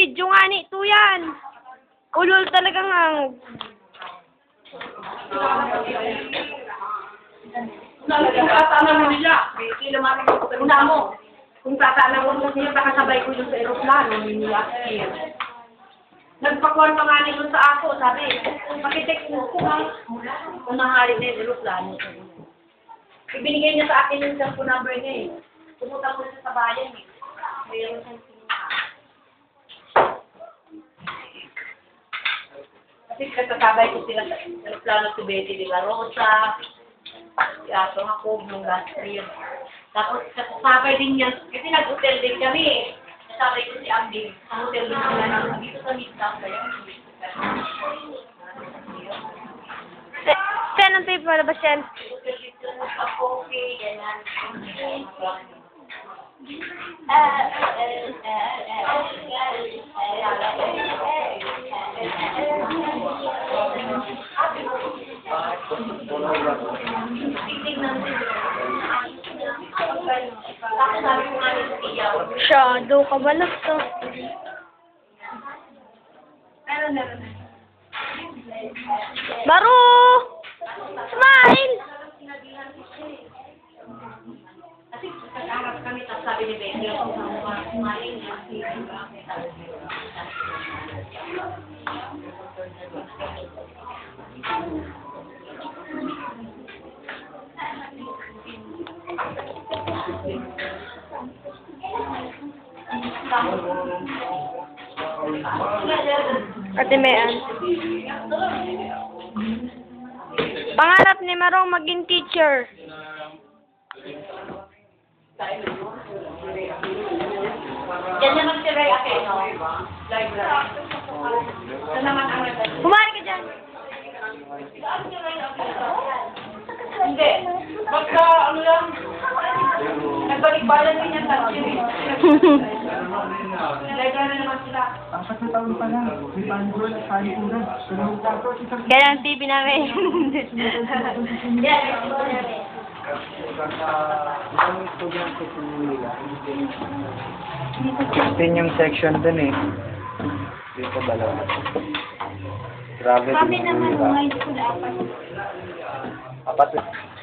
video nga ni ito yan. Ulol talaga nga. Kung tatanang mo nila, una mo. Kung tatanang mo nila, nakasabay ko yung sa aeroplano, nila. Nagpakuhan pa nga nila sa ako, sabi, makitext mo ko ha. Kung nanghari na yung aeroplano. Ibinigay niya sa akin yung cellphone number niya eh. Pumunta ko siya sa bayan eh. Mayroon siyang kasi kasasabay ko sila sa aeroplano si Betty de la Rosa, si Ato Jacob nung last year. Tapos kasasabay din niya, kasi nag-hotel din kami. Kasabay ko si Abdi. Ang hotel din sila namin dito sa Midtown. Saan ang paper na ba siya? Hotel dito sa coffee, ganyan. Shadow ka balot to. Baro! Smile! Kasi nag-arap kami, tapos sabi ni Betty, ako sa kumain niya. Ate Mean. Pangarap ni Marong maging teacher. Yan naman si Ray Aquino. Library. Ito naman ang Bumalik ka dyan. hindi. Basta ano lang, nagbalik-balan din yan sa series. Library naman sila. Apat na taon pa lang, may panigol at paniguran. Tapos isang Kaya ang TV namin. Yan. yung estudyante sa nila. Din yung section dun eh. Dito dalawa. Grabe din yung Kami naman, mga school apat. apat.